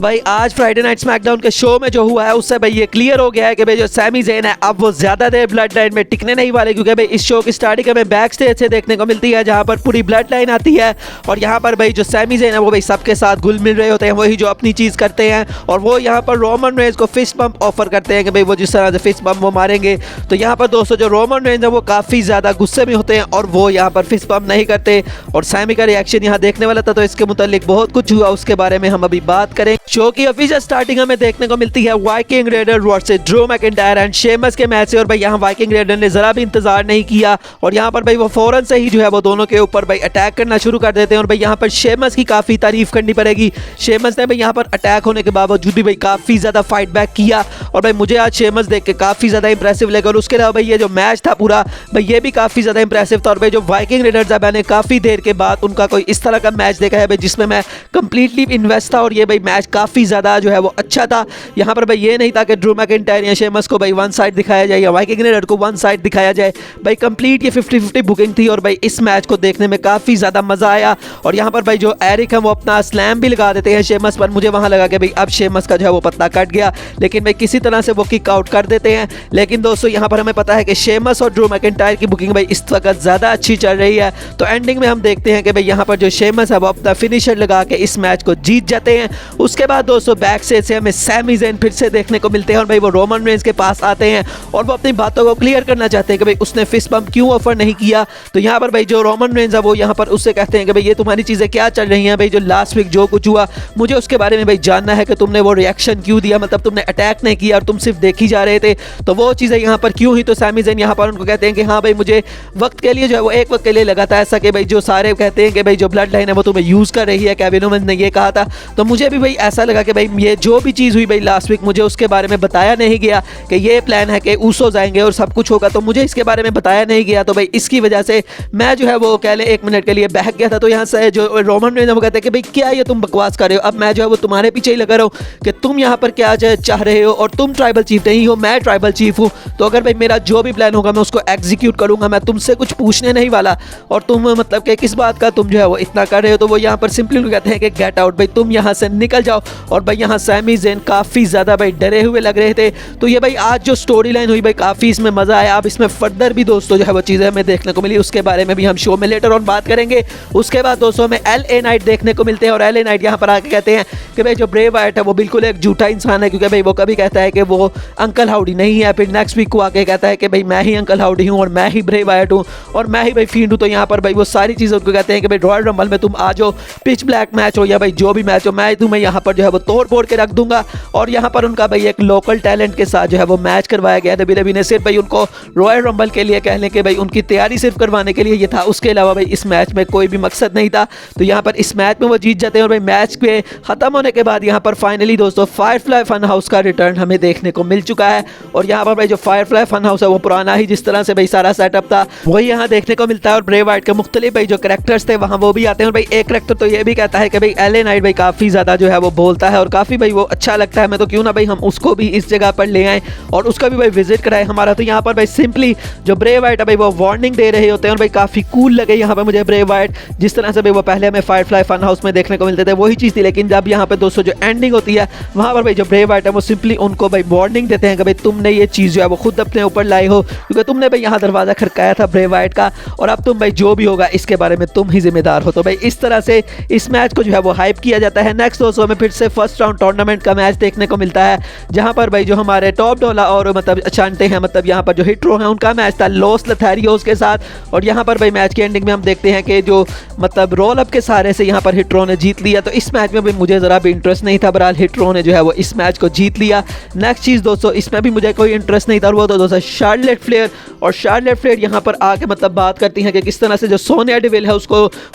भाई आज Friday night SmackDown के शो में जो हुआ है उससे भाई ये क्लियर हो गया है कि भाई जो सैमी ज़ेन है अब वो ज्यादा देर ब्लड लाइन में टिकने नहीं वाले, क्योंकि भाई इस शो की स्टार्टिंग हमें बैक स्टेज से देखने को मिलती है जहां पर पूरी ब्लड लाइन आती है और यहां पर भाई जो सैमी ज़ेन है वो भाई सबके साथ घुल मिल रहे होते हैं, वही जो अपनी चीज करते हैं और वो यहाँ पर रोमन रेंज को फिस्ट बम्प ऑफर करते हैं कि भाई वो जिस तरह से फिस्ट बम्प वो मारेंगे। तो यहाँ पर दोस्तों जो रोमन रेंज है वो काफी ज्यादा गुस्से में होते हैं और वो यहाँ पर फिस्ट बम्प नहीं करते और सैमी का रिएक्शन यहाँ देखने वाला था। तो इसके मुतालिक बहुत कुछ हुआ, उसके बारे में हम अभी बात करें। शो की ऑफिशियल स्टार्टिंग हमें देखने को मिलती है Viking raider versus Drew McIntyre and Sheamus के मैच से और भाई यहाँ वाइकिंग रेडर ने जरा भी इंतजार नहीं किया और यहाँ पर भाई वो फौरन से ही जो है वो दोनों के ऊपर भाई अटैक करना शुरू कर देते हैं और भाई यहाँ पर शेमस की काफी तारीफ करनी पड़ेगी। शेमस ने भाई यहाँ पर अटैक होने के बावजूद भी भाई काफी ज्यादा फाइट बैक किया और भाई मुझे आज शेमस देख के काफी ज्यादा इंप्रेसिव लगा और उसके अलावा भाई ये जो मैच था पूरा भाई ये भी काफी ज्यादा इंप्रेसिव था और भाई जो वाइकिंग रेडर्स है मैंने काफी देर के बाद उनका कोई इस तरह का मैच देखा है भाई जिसमें मैं कंप्लीटली इन्वेस्ट था और ये भाई मैच काफी ज्यादा जो है वो अच्छा था। यहाँ पर भाई ये नहीं था कि ड्रू मैकिंटायर या शेमस को भाई वन साइड दिखाया जाए या वाइकिंग रेडर को वन साइड दिखाया जाए, भाई कंप्लीट ये 50-50 बुकिंग थी और भाई इस मैच को देखने में काफी ज्यादा मजा आया। और यहाँ पर भाई जो एरिक है वो अपना स्लैम भी लगा देते हैं शेमस पर, मुझे वहां लगा कि भाई अब शेमस का जो है वो पत्ता कट गया, लेकिन भाई किसी तरह से वो किक आउट कर देते हैं। लेकिन दोस्तों यहाँ पर हमें पता है कि शेमस और ड्रू मैकिंटायर की बुकिंग भाई इस वक्त ज्यादा अच्छी चल रही है। तो एंडिंग में हम देखते हैं कि भाई यहाँ पर जो शेमस है वो अपना फिनिशर लगा के इस मैच को जीत जाते हैं। उसके बाद दोस्तों बैक स्टेज से हमें सैमी ज़ेन फिर से देखने को मिलते हैं और भाई वो रोमन रेंज के पास आते हैं और वो अपनी बातों को क्लियर करना चाहते हैं कि भाई उसने फिस्ट बम्प क्यों ऑफर नहीं किया। तो यहाँ पर भाई जो रोमन रेंज है वो यहाँ पर उससे कहते हैं कि भाई ये तुम्हारी चीज़ें क्या चल रही हैं, भाई जो लास्ट वीक जो कुछ हुआ मुझे उसके बारे में भाई जानना है कि तुमने वो रिएक्शन क्यों दिया, मतलब तुमने अटैक नहीं किया और तुम सिर्फ देखी जा रहे थे, तो वो चीज़ें यहाँ पर क्यों हुई। तो सैमी ज़ेन यहाँ पर उनको कहते हैं कि हाँ भाई मुझे वक्त के लिए जो है वो एक वक्त के लिए लगा था ऐसा कि भाई जो सारे कहते हैं कि भाई जो ब्लड लाइन है वो तुम्हें यूज़ कर रही है, केविन ओवेंस ने ये कहा था, तो मुझे भी भाई ऐसा लगा कि भाई ये जो भी चीज़ हुई भाई लास्ट वीक मुझे उसके बारे में बताया नहीं गया कि ये प्लान है कि ऊसो जाएंगे और सब कुछ होगा, तो मुझे इसके बारे में बताया नहीं गया। तो भाई इसकी वजह से मैं जो है वो कह लें 1 मिनट के लिए बहक गया था। तो यहाँ से जो रोमन रेंज वो कहते हैं कि भाई क्या ये तुम बकवास कर रहे हो, अब मैं जो है वो तुम्हारे पीछे ही लगा रहा हूँ कि तुम यहाँ पर क्या चाह रहे हो और तुम ट्राइबल चीफ नहीं हो, मैं ट्राइबल चीफ हूँ, तो अगर भाई मेरा जो भी प्लान होगा मैं उसको एग्जीक्यूट करूँगा, मैं तुमसे कुछ पूछने नहीं वाला और तुम मतलब कि किस बात का तुम जो है वो इतना कर रहे हो। तो वो यहाँ पर सिंपली कहते हैं कि गेट आउट, भाई तुम यहाँ से निकल जाओ। और भाई यहाँ सैमी ज़ेन काफ़ी ज़्यादा भाई डरे हुए लग रहे थे। तो ये भाई आज जो स्टोरी लाइन हुई भाई काफ़ी इसमें मज़ा आया। अब इसमें फर्दर भी दोस्तों जो है वो चीज़ें हमें देखने को मिली, उसके बारे में भी हम शो में लेटर ऑन बात करेंगे। उसके बाद दोस्तों हमें LA नाइट देखने को मिलते हैं और LA नाइट यहाँ पर आके कहते हैं कि भाई जो ब्रे वाइट है वो बिल्कुल एक झूठा इंसान है, क्योंकि भाई वो कभी कहता है कि वो अंकल हाउडी नहीं है, फिर नेक्स्ट वीक को आके कहता है कि भाई मैं ही अंकल हाउडी हूँ और मैं ही ब्रे वाइट हूँ और मैं ही भाई फील्ड हूँ। तो यहाँ पर भाई वो सारी चीज़ें उनको कहते हैं कि भाई रॉयल रंबल में तुम आ जाओ, पिच ब्लैक मैच हो या भाई जो भी मैच हो, मैं तुम्हें यहाँ पर जो है वो तोड़ फोड़ के रख दूंगा। और यहाँ पर उनका भाई एक लोकल टैलेंट के साथ जो है वो मैच करवाया गया। WWE ने सिर्फ भाई उनको रॉयल रंबल के लिए कह लें कि भाई उनकी तैयारी सिर्फ करवाने के लिए ये था, उसके अलावा भाई इस मैच में कोई भी मकसद नहीं था। तो यहाँ पर इस मैच में वो जीत जाते हैं और भाई मैच के खत्म होने के बाद यहाँ पर फाइनली दोस्तों फायरफ्लाई फन हाउस का रिटर्न हमें देखने को मिल चुका है। और यहाँ पर भाई जो फायरफ्लाई फन हाउस है वो पुराना ही जिस तरह से भाई सारा सेटअप था वही यहाँ देखने को मिलता है और ब्रे वाइट के मुख्तलिफ भाई जो कैरेक्टर्स थे वहाँ वो भी आते हैं। और भाई एक कैरेक्टर तो ये भी कहता है कि भाई LA नाइट भाई काफ़ी ज़्यादा जो है वो बोलता है और काफ़ी भाई वो अच्छा लगता है, मैं तो क्यों ना भाई हम उसको भी इस जगह पर ले आएँ और उसका भी भाई विजिट कराए हमारा। तो यहाँ पर भाई सिंपली जो ब्रे वाइट है भाई वो वार्निंग दे रहे होते हैं और भाई काफ़ी कूल लगे यहाँ पर मुझे ब्रे वाइट, जिस तरह से भाई वो पहले हमें फायरफ्लाई फन हाउस में देखने को मिलते थे वही चीज़ थी। लेकिन जब यहाँ पे दोस्तों जो एंडिंग होती है वहाँ पर भाई जो ब्रे वाइट है वो सिंपली उनको भाई वार्निंग देते हैं कि भाई तुमने ये चीज़ जो है वो खुद अपने ऊपर लाए हो, क्योंकि तुमने भाई यहाँ दरवाज़ा खड़काया था ब्रे वाइट का और अब तुम भाई जो भी होगा इसके बारे में तुम ही जिम्मेदार हो। तो भाई इस तरह से इस मैच को जो है वो हाइप किया जाता है। नेक्स्ट दोस्तों में फिर से फर्स्ट राउंड टूर्नामेंट का मैच देखने को मिलता है जहाँ पर भाई जो हमारे टॉप डॉला और मतलब अचांटे हैं, मतलब यहाँ पर जो हिट्रो हैं उनका मैच था लॉस लथारियोस के साथ। और यहाँ पर भाई मैच के एंडिंग में हम देखते हैं कि जो मतलब रोल अप के सहारे से यहाँ पर हिट्रो ने जीत लिया। तो इस मैच में भी मुझे ज़रा भी इंटरेस्ट नहीं था, बहरहाल हिट्रो ने जो है वो इस मैच को जीत लिया। नेक्स्ट चीज़ दोस्तों इसमें भी मुझे कोई इंटरेस्ट नहीं था और वो तो दोस्तों शार्लेट फ्लेयर। और शार्लेट फ्लेयर यहाँ पर आके मतलब बात करती हैं कि किस तरह से जो सोनिया डेविल है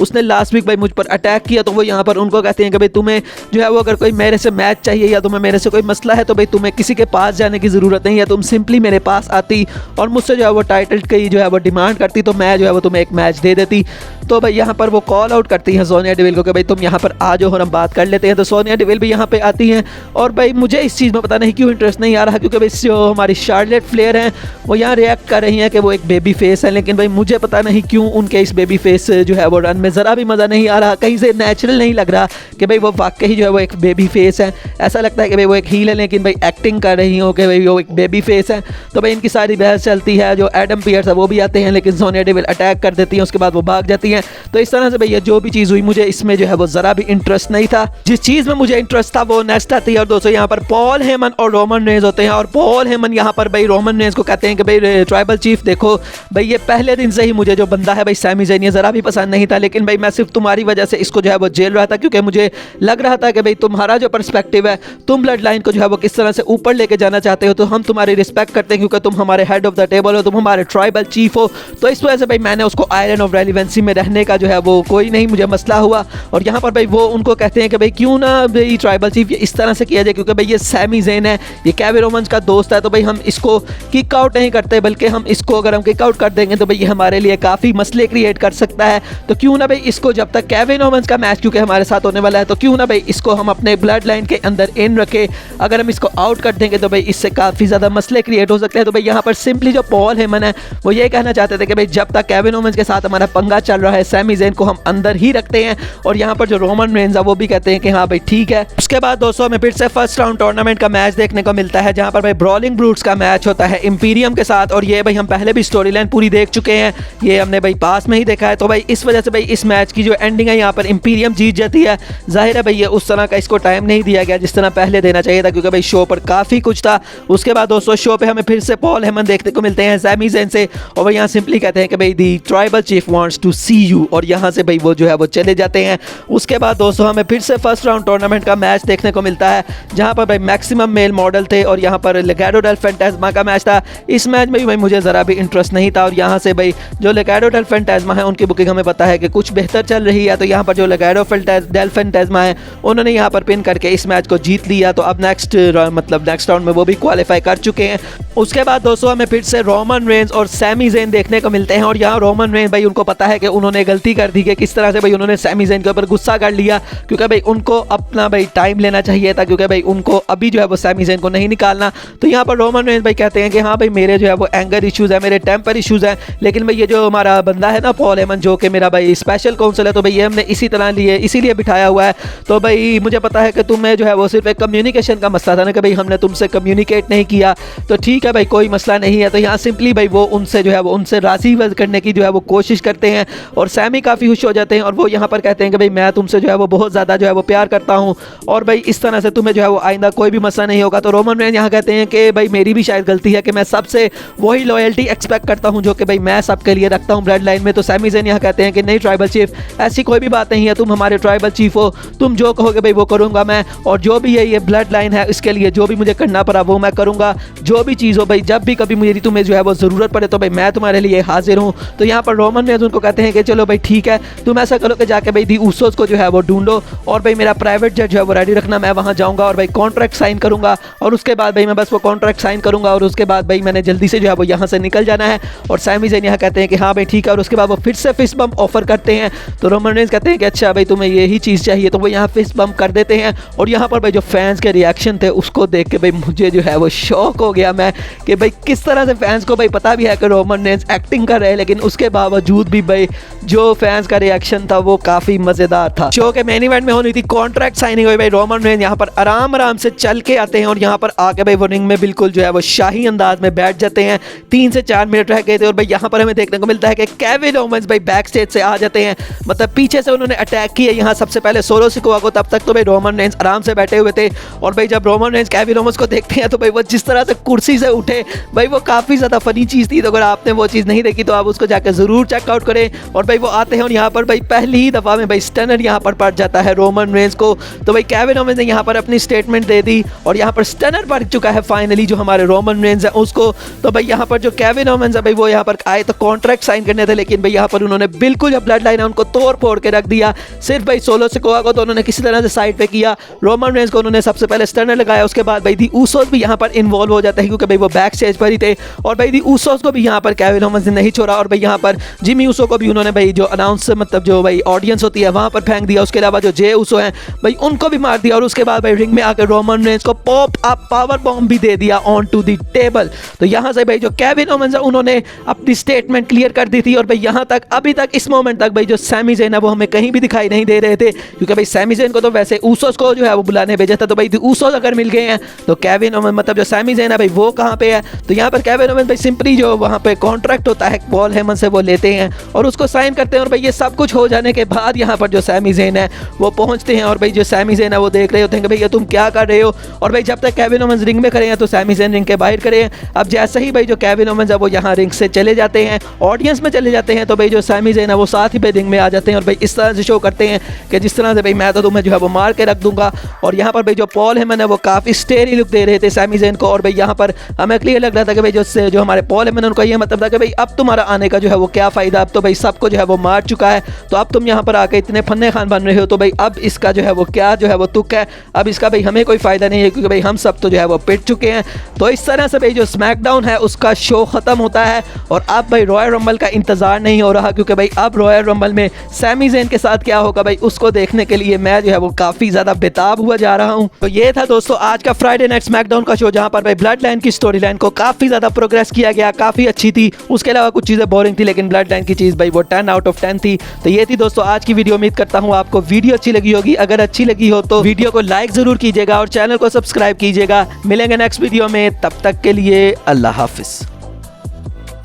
उसने लास्ट वीक भाई मुझ पर अटैक किया। तो वो यहाँ पर उनको कहते हैं कि भाई तुम्हें जो है वो अगर कोई मेरे से मैच चाहिए या तुम्हें मेरे से कोई मसला है तो भाई तुम्हें किसी के पास जाने की ज़रूरत नहीं है, तुम सिंपली मेरे पास आती और मुझसे जो है वो टाइटल की जो है वो डिमांड करती तो मैं जो है वो तुम्हें एक मैच दे देती। तो भाई यहाँ पर वो कॉल आउट करती हैं सोनिया डेविल को कि भाई तुम यहाँ पर आ जाओ और हम बात कर लेते हैं। तो सोनिया डेविल भी यहाँ पे आती हैं और भाई मुझे इस चीज़ में पता नहीं क्यों इंटरेस्ट नहीं आ रहा, क्योंकि भाई जो हमारी शार्लेट फ्लेयर हैं वो यहाँ रिएक्ट कर रही हैं कि वो एक बेबी फेस है, लेकिन भाई मुझे पता नहीं क्यों उनके इस बेबी फेस जो है वो रन में ज़रा भी मज़ा नहीं आ रहा, कहीं से नेचुरल नहीं लग रहा कि भाई वो वाकई जो है वो एक एक बेबी फेस है, ऐसा लगता है कि भाई वो एक हील है लेकिन भाई एक्टिंग कर रही हो कि भाई वो एक बेबी फेस है। तो भाई इनकी सारी बहस चलती है, जो एडम पियर्स है वो भी आते हैं लेकिन सोनिया डेविल अटैक कर देती है, उसके बाद वो भाग जाती हैं। तो इस तरह से भैया जो भी चीज़ हुई मुझे इसमें जो है वो ज़रा भी इंटरेस्ट नहीं था। जिस चीज़ में मुझे इंटरेस्ट था वो नेक्स्ट आती है। और दोस्तों यहाँ पर पॉल हेमन और रोमन रेंज होते हैं और पॉल हेमन यहाँ पर भाई रोमन रेंज को कहते हैं कि भाई ट्राइबल चीफ देखो भाई ये पहले दिन से ही मुझे जो बंदा है भाई सैमी ज़ेन ये ज़रा भी पसंद नहीं था, लेकिन भाई मैं सिर्फ तुम्हारी वजह से इसको जो है वो जेल रहा था क्योंकि मुझे लग रहा था कि भाई तुम्हारा जो पर्सपेक्टिव है, तुम ब्लड लाइन को जो है वो किस तरह से ऊपर लेके जाना चाहते हो, तो हम तुम्हारी रिस्पेक्ट करते हैं क्योंकि तुम हमारे हेड ऑफ द टेबल हो, तुम हमारे ट्राइबल चीफ हो। तो इस वजह से भाई मैंने उसको आयरन ऑफ रेलिवेंसी में रहने का जो है वो कोई नहीं मुझे मसला हुआ। और यहाँ पर भाई वो उनको कहते हैं कि भाई क्यों ना भाई ट्राइबल चीफ ये इस तरह से किया जाए क्योंकि भाई ये सैमी ज़ेन है, ये केविन ओवंस का दोस्त है, तो भाई हम इसको किक आउट नहीं करते बल्कि हम इसको अगर हम किक आउट कर देंगे तो भाई ये हमारे लिए काफ़ी मसले क्रिएट कर सकता है। तो क्यों ना भाई इसको जब तक केविन ओवंस का मैच क्योंकि हमारे साथ होने वाला है तो क्यों ना भाई इसको हम अपने ब्लड लाइन के अंदर इन रखे, अगर हम इसको आउट कर देंगे तो भाई इससे काफ़ी ज़्यादा मसले क्रिएट हो सकते हैं। तो भाई यहाँ पर सिंपली जो पॉल हेमन है वो ये कहना चाहते थे कि भाई जब तक केविन ओवंस के साथ हमारा पंगा चल रहा है सैमी ज़ेन को हम अंदर ही रखते हैं। और यहाँ पर जो रोमन रेंज है वो भी कहते हैं कि हाँ भाई ठीक है। उसके बाद दोस्तों हमें फिर से फर्स्ट राउंड टूर्नामेंट का मैच देखने को मिलता है जहाँ पर भाई ब्रॉलिंग ब्रूट्स का मैच होता है इंपीरियम के साथ। और ये भाई हम पहले भी स्टोरी लाइन पूरी देख चुके हैं, ये हमने भाई पास में ही देखा है। तो भाई इस वजह से भाई इस मैच की जो एंडिंग है यहाँ पर इंपीरियम जीत जाती है। जाहिर है भाई ये उस तरह का इसको टाइम नहीं दिया गया जिस तरह पहले देना चाहिए था क्योंकि भाई शो पर काफ़ी कुछ था। उसके बाद दोस्तों शो पे हमें फिर से पॉल हेमन देखने को मिलते हैं सैमी ज़ेन से, और भाई यहाँ सिंपली कहते हैं कि भाई the tribal chief wants to see you, और यहाँ से भाई वो जो है वो चले जाते हैं। उसके बाद दोस्तों हमें फिर से फर्स्ट राउंड टूर्नामेंट का मैच देखने को मिलता है जहाँ पर भाई मैक्सिमम मेल मॉडल थे और यहाँ पर लेगैडो डेल फैंटास्मा का मैच था। इस मैच में भी भाई मुझे ज़रा भी इंटरेस्ट नहीं था और यहाँ से भाई जो लेगैडो डेल फैंटास्मा है उनकी बुकिंग हमें पता है कि कुछ बेहतर चल रही है। तो यहाँ पर जो लेगैडो डेल फैंटास्मा है उन्होंने यहाँ पर पिन करके इस मैच को जीत लिया, तो अब नेक्स्ट राउंड में वो भी क्वालिफाई कर चुके हैं। उसके बाद दोस्तों हमें फिर से रोमन रेंज और सैमी ज़ेन देखने को मिलते हैं और यहाँ रोमन रेंज भाई उनको पता है कि उन्होंने गलती कर दी कि किस तरह से भाई उन्होंने सैमी ज़ेन के ऊपर गुस्सा कर लिया क्योंकि भाई उनको अपना भाई टाइम लेना चाहिए था क्योंकि भाई उनको अभी जो है वो सैमी ज़ेन को नहीं निकालना। तो यहाँ पर रोमन रेंज भाई कहते हैं कि हाँ भाई मेरे जो है वो एंगर इश्यूज़ है, मेरे टेम्पर इश्यूज़ हैं, लेकिन भाई ये जो हमारा बंदा है ना पॉल हेमन जो कि मेरा भाई स्पेशल काउंसिल है, तो भाई ये हमने इसीलिए बिठाया हुआ है। तो भाई मुझे पता है कि तुम्हें जो है वो सिर्फ एक कम्युनिकेशन का मसला था ना कि भाई हमने तुमसे कम्युनिकेट नहीं किया, तो ठीक है भाई कोई मसला नहीं है। तो यहाँ सिंपली भाई वो उनसे जो है वो उनसे राज़ी करने की जो है वो कोशिश करते हैं और सैमी काफ़ी खुश हो जाते हैं और वो यहाँ पर कहते हैं कि भाई मैं तुमसे जो है वो बहुत ज़्यादा जो है वो प्यार करता हूँ और भाई इस तरह से तुम्हें जो है वो आइंदा कोई भी मसला नहीं होगा। तो रोमन रेंज यहाँ कहते हैं कि भाई मेरी भी शायद गलती है कि मैं सबसे वही लॉयल्टी एक्सपेक्ट करता हूँ जो कि भाई मैं सबके लिए रखता हूँ ब्लड लाइन में। तो सैमी ज़ेन यहाँ कहते हैं कि नहीं ट्राइबल चीफ ऐसी कोई भी बात नहीं है, तुम हमारे ट्राइबल चीफ हो, तुम जो कहोगे भाई वो करूँगा मैं, और जो भी ये ब्लड लाइन है इसके लिए जो भी मुझे करना पड़ा वो मैं करूँगा, जो भी चीज़ हो भाई जब भी कभी मुझे तुम्हें जो है वो ज़रूरत पड़े तो भाई मैं तुम्हारे लिए हाजिर हूँ। तो यहाँ पर रोमन रेंज उनको कहते हैं कि चलो भाई ठीक है तुम ऐसा करो कि जाके भाई दी ऊसोस को जो है वो ढूंढो और भाई मेरा प्राइवेट जेट जो है वो रेडी रखना, मैं वहाँ जाऊँगा और भाई कॉन्ट्रैक्ट साइन करूँगा और उसके बाद भाई मैं बस वो कॉन्ट्रैक्ट साइन करूँगा और उसके बाद भाई मैंने जल्दी से जो है वो यहाँ से निकल जाना है। और सैमी ज़ेन यहाँ कहते हैं कि हाँ भाई ठीक है, और उसके बाद वो फिर से फिस्ट बम्प ऑफर करते हैं। तो रोमन रेंज कहते हैं कि अच्छा भाई तुम्हें यही चीज़ चाहिए, तो वो यहाँ फिस्ट बम्प कर देते हैं। और यहाँ पर भाई जो फैंस के रिएक्शन थे उसको देख के भाई मुझे जो है वो शौक हो गया मैं कि भाई किस तरह से फैंस को भाई पता भी है कि रोमन रेंज एक्टिंग कर रहे हैं, लेकिन उसके बावजूद भी भाई जो फैंस का रिएक्शन था वो काफ़ी मज़ेदार था। शो के मेन इवेंट में होनी थी कॉन्ट्रैक्ट साइनिंग हुई, भाई रोमन रेंज यहाँ पर आराम से चल के आते हैं और यहाँ पर आके भाई वो रिंग में बिल्कुल जो है वो शाही अंदाज में बैठ जाते हैं। 3 से 4 मिनट रह गए थे और भाई यहाँ पर हमें देखने को मिलता है कि केविन ओवंस भाई बैक स्टेज से आ जाते हैं, मतलब पीछे से उन्होंने अटैक किया यहाँ सबसे पहले सोलो सिकोआ को। तब तक तो भाई रोमन रेंज आराम से बैठे हुए थे और भाई जब रोमन रेंज केविन ओवंस को देखते हैं तो भाई वो जिस तरह से कुर्सी से उठे भाई वो काफ़ी ज़्यादा फनी चीज़ थी। तो अगर आपने वो चीज़ नहीं देखी तो आप उसको जाकर ज़रूर चेकआउट करें। और भाई वो आते हैं और यहाँ पर भाई पहली ही दफ़ा में भाई स्टनर यहाँ पर पड़ जाता है रोमन रेंज को। तो भाई केविन ओवंस ने यहाँ पर अपनी स्टेटमेंट दे दी और यहाँ पर स्टनर पड़ चुका है फाइनली जो हमारे रोमन रेंज है उसको। तो भाई यहाँ पर जो केविन ओवंस है भाई वो यहाँ पर आए तो कॉन्ट्रैक्ट साइन करने थे, लेकिन भाई यहाँ पर उन्होंने बिल्कुल जो ब्लड लाइन है उनको तोड़ फोड़ के रख दिया। सिर्फ भाई सोलो सिकोआ को तो उन्होंने किसी तरह से साइड पे किया, रोमन रेंज को उन्होंने सबसे पहले स्टनर लगाया, उसके बाद भाई दी ऊसोस भी यहाँ पर इन्वॉल्व हो जाते हैं क्योंकि भाई वो बैक स्टेज पर ही थे। और भाई दी ऊसोस को भी यहाँ पर केविन ओवंस ने नहीं छोड़ा और भाई यहाँ पर जिमी ऊसो को भी उन्होंने भाई जो अनाउंस मतलब जो भाई ऑडियंस होती है वहाँ पर फेंक दिया। उसके अलावा जो जे ऊसो हैं भाई उनको भी मार दिया और उसके बाद भाई रिंग में आकर रोमन रेंज को पॉप अप पावर बॉम्ब भी दे दिया ऑन टू दी टेबल। तो यहाँ से भाई जो केविन ओवंस है उन्होंने अपनी स्टेटमेंट क्लियर कर दी थी और भाई यहाँ तक अभी तक इस मोमेंट तक भाई जो सैमी ज़ेन है वो हमें कहीं भी दिखाई नहीं दे रहे थे क्योंकि भाई सैमी ज़ेन को तो वैसे ऊसोस को जो है वो बुलाने भेजा था। तो भाई ऊसोस अगर मिल गए हैं तो केविन ओवेन मतलब जो सैमी ज़ेन है भाई वो कहाँ पे है? तो यहाँ पर केविन ओवेन भाई सिंपली जो वहाँ पे कॉन्ट्रैक्ट होता है पॉल हेमन से वो लेते हैं और उसको साइन करते हैं। और भाई ये सब कुछ हो जाने के बाद यहाँ पर जो सैमी ज़ेन है वो पहुँचते हैं और भाई जो सैमी ज़ेन है वो देख रहे होते हैं कि भैया तुम क्या कर रहे हो। और भाई जब तक केविन ओवेन रिंग में खड़े हैं तो सैमी ज़ेन रिंग के बाहर खड़े हैं। अब जैसे ही भाई जो केविन ओवेन है वो यहाँ रिंग से चले जाते हैं, ऑडियंस में चले जाते हैं, तो भाई जो सैमी ज़ेन है वो साथ ही भाई रिंग में आ जाते हैं और भाई इस तरह से शो करते हैं कि जिस तरह से भाई मैं तो तुम्हें जो है वो मार के रख दूंगा। और यहाँ पर भाई जो पॉल हेमन है वो काफ़ी स्टेरी लुक दे रहे थे सैमी ज़ेन को। और भाई यहाँ पर हमें क्लियर लग रहा था कि भाई जो हमारे पॉल हेमन उनका ये मतलब था कि भाई अब तुम्हारा आने का जो है वो क्या फ़ायदा, अब तो भाई सबको जो है वो मार चुका है, तो अब तुम यहाँ पर आके इतने फन्ने खान बन रहे हो, तो भाई अब इसका जो है वो क्या जो है वो तुक है, अब इसका भाई हमें कोई फ़ायदा नहीं है क्योंकि भाई हम सब तो जो है वो पिट चुके हैं। तो इस तरह से भाई जो स्मैकडाउन है उसका शो ख़त्म होता है और अब भाई रॉयल रंबल का इंतज़ार नहीं हो रहा क्योंकि भाई अब रॉयल रंबल में सैमी ज़ेन के साथ क्या होगा भाई उसको देखने के लिए मैं जो है वो काफ़ी ज़्यादा बेताब हुआ जा रहा हूँ। तो ये था दोस्तों आज का फ्राइडे नाइट स्मैकडाउन का शो जहाँ पर भाई ब्लड लाइन की स्टोरी लाइन को काफ़ी ज़्यादा प्रोग्रेस किया गया, काफ़ी अच्छी थी। उसके अलावा कुछ चीज़ें बोरिंग थी लेकिन ब्लड लाइन की चीज़ भाई वो 10 आउट ऑफ 10 थी। तो ये थी दोस्तों आज की वीडियो। उम्मीद करता हूँ आपको वीडियो अच्छी लगी होगी। अगर अच्छी लगी हो तो वीडियो को लाइक ज़रूर कीजिएगा और चैनल को सब्सक्राइब कीजिएगा। मिलेंगे नेक्स्ट वीडियो में, तब तक के लिए अल्लाह हाफिज़।